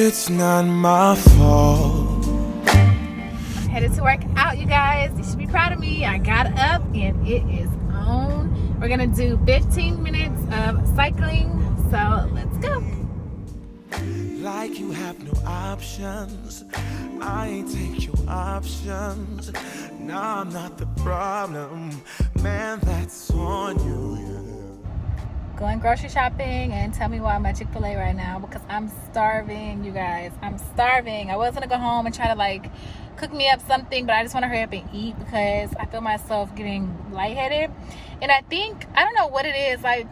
it's not my fault. I'm headed to work out, you guys. You should be proud of me. I got up and it is on. We're gonna do 15 minutes of cycling, so let's go. Like you have no options. I ain't take your options. Nah, I'm not the problem. Man, that's on you, yeah. Going grocery shopping, and tell me why I'm at Chick-fil-A right now, because I'm starving, you guys. I'm starving. I was gonna go home and try to like cook me up something, but I just want to hurry up and eat because I feel myself getting lightheaded. And I think, I don't know what it is, like,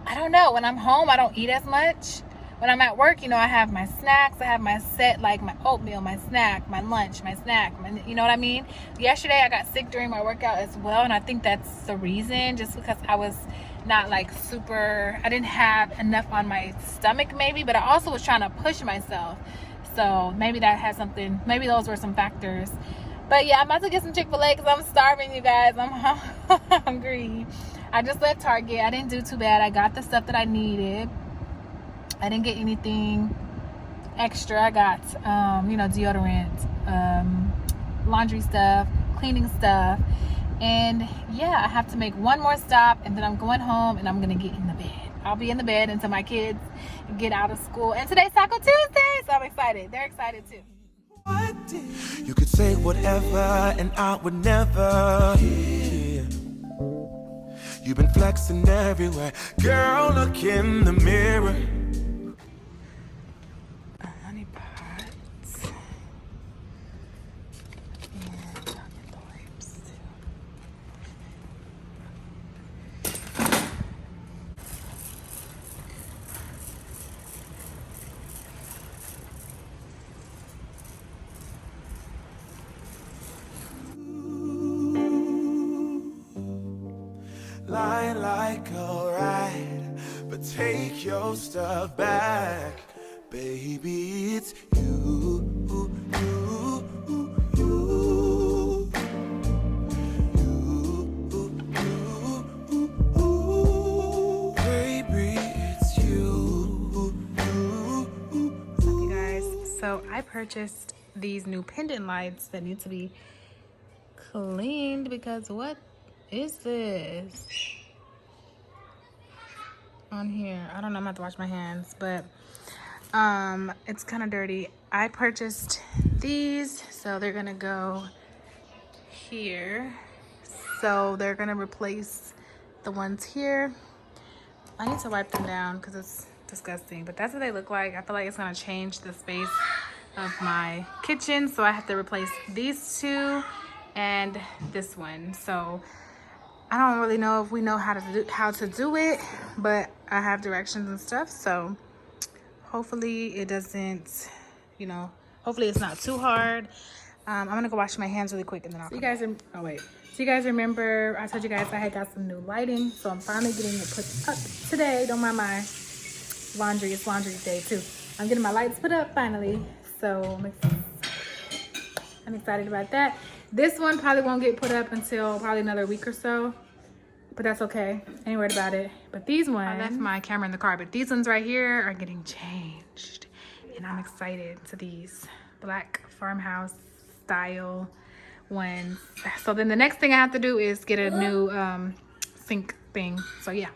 I don't know, when I'm home I don't eat as much. When I'm at work, you know, I have my snacks, I have my set, like my oatmeal, my snack, my lunch, my snack, you know what I mean? Yesterday I got sick during my workout as well, and I think that's the reason, just because I was not like super, I didn't have enough on my stomach maybe, but I also was trying to push myself. So maybe that has something, maybe those were some factors. But yeah, I'm about to get some Chick-fil-A because I'm starving, you guys. I'm hungry. I just left Target. I didn't do too bad. I got the stuff that I needed. I didn't get anything extra. I got, you know, deodorant, laundry stuff, cleaning stuff. And yeah, I have to make one more stop and then I'm going home and I'm going to get in the bed. I'll be in the bed until my kids get out of school. And today's Taco Tuesday, so I'm excited. They're excited too. You could say whatever and I would never hear. You've been flexing everywhere. Girl, look in the mirror. Honey pots. And chocolate wipes too. Lie like a ride, but take your stuff back. Baby, it's you. Baby, it's you. You guys, so I purchased these new pendant lights that need to be cleaned because what is this on here? I don't know, I'm gonna have to wash my hands, but it's kind of dirty. I purchased these, so they're gonna go here. So they're gonna replace the ones here. I need to wipe them down because it's disgusting, but that's what they look like. I feel like it's gonna change the space of my kitchen, so I have to replace these two and this one. So I don't really know if we know how to do it, but I have directions and stuff, so hopefully it doesn't, you know, hopefully it's not too hard. I'm gonna go wash my hands really quick and then I'll come back. So you guys remember I told you guys I had got some new lighting, so I'm finally getting it put up today. Don't mind my laundry, it's laundry day too. I'm getting my lights put up finally, so I'm excited about that. This one probably won't get put up until probably another week or so, but that's okay. I ain't worried about it. But these ones, I left my camera in the car, but these ones right here are getting changed. And I'm excited to these black farmhouse style ones. So then the next thing I have to do is get a new sink thing. So yeah,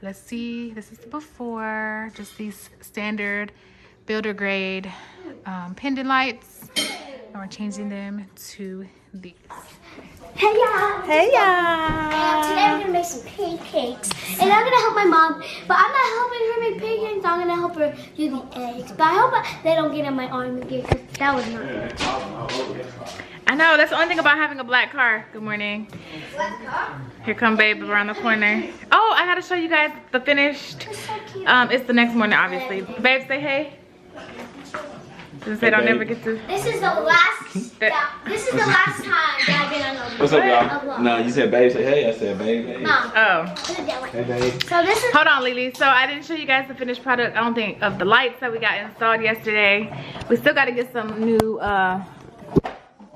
let's see. This is the before, just these standard builder grade pendant lights. And we're changing them to these. Hey y'all! Hey y'all! Today we're gonna make some pancakes, and I'm gonna help my mom. But I'm not helping her make pancakes. I'm gonna help her do the eggs. But I hope they don't get in my arm again, because that was not good. I know, that's the only thing about having a black car. Good morning. Black car? Here come babe around the corner. Oh, I gotta show you guys the finished. It's so cute. It's the next morning, obviously. Babe, say hey. Since they don't never get to. This is the last. This is the last time that I've been on. What's up, y'all? No, you said babe, say hey. I said babe, hey. No. Oh. Hey, babe. So this is. Hold on, Lily. So I didn't show you guys the finished product, I don't think, of the lights that we got installed yesterday. We still got to get some new,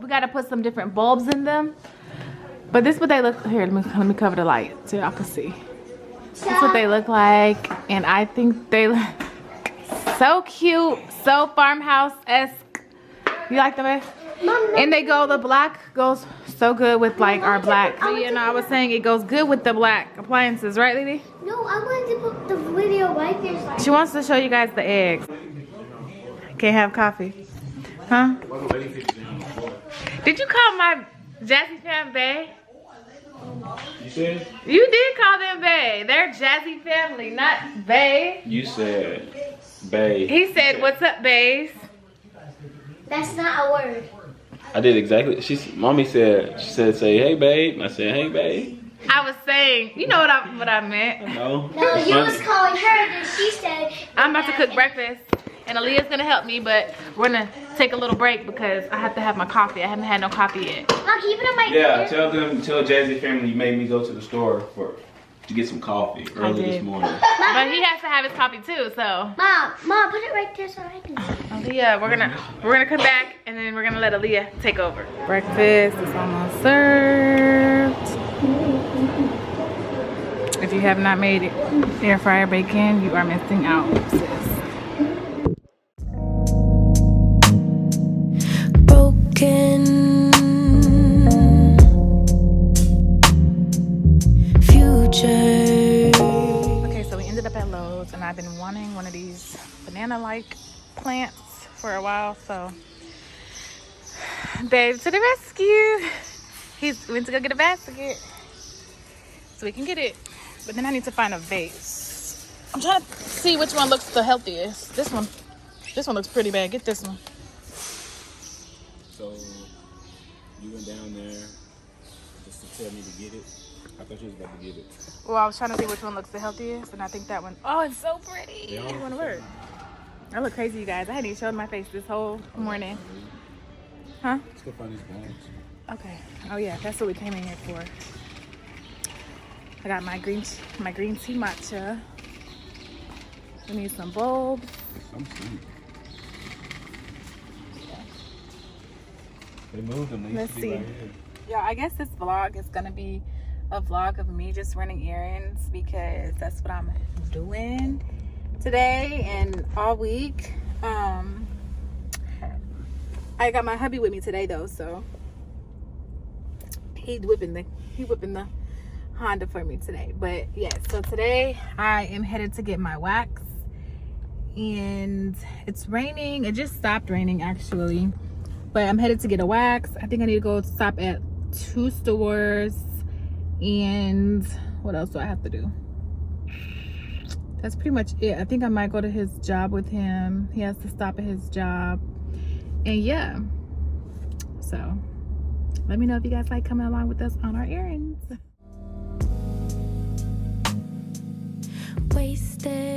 we got to put some different bulbs in them. But this is what they look, here, let me cover the light so y'all can see. That's what they look like, and I think they look So cute, so farmhouse-esque. You like them, babe? And the black goes so good with like our black. You know, I was saying it goes good with the black appliances, right, Lily? No, I wanted to put the video right there. She wants to show you guys the eggs. Can't have coffee. Huh? Did you call my Jazzy fam bae? You said? You did call them bae. They're Jazzy family, not bae. You said bae. He said, "What's up, baes?" That's not a word. I did exactly. Mommy said, say hey babe. I said hey babe. I was saying, you know what I meant. No. No, you was calling her, and she said. I'm about to cook breakfast, and Aaliyah's gonna help me, but we're gonna take a little break because I have to have my coffee. I haven't had no coffee yet. Mom, keep it in my Yeah, ear. tell Jazzy family you made me go to the store to get some coffee early this morning. But he has to have his coffee too, so. Mom, put it right there so I can see. Aaliyah, we're gonna come back and then we're gonna let Aaliyah take over. Breakfast is almost served. If you have not made it air fryer bacon, you are missing out, sis. Broken future. Okay, so we ended up at Lowe's and I've been wanting one of these banana-like plants for a while, so babe to the rescue. He went to go get a basket so we can get it. But then I need to find a vase. I'm trying to see which one looks the healthiest. This one looks pretty bad. Get this one. So you went down there just to tell me to get it. I thought you was about to get it. Well, I was trying to see which one looks the healthiest, and I think that one. Oh, it's so pretty. They all I want to work. I look crazy, you guys. I hadn't even showed my face this whole morning. Huh? Let's go find these bags. Okay. Oh yeah, that's what we came in here for. I got my green tea matcha. We need some bulbs. I'm sweet. They moved them. They used Let's to be see. right here. Yeah, I guess this vlog is gonna be a vlog of me just running errands because that's what I'm doing today and all week. I got my hubby with me today though, so he's whipping the Honda for me today. But yeah, so today I am headed to get my wax, and it's raining. It just stopped raining actually, but I'm headed to get a wax. I think I need to go stop at 2 stores, and what else do I have to do? That's pretty much it. I think I might go to his job with him. He has to stop at his job, and yeah, so let me know if you guys like coming along with us on our errands. Wasted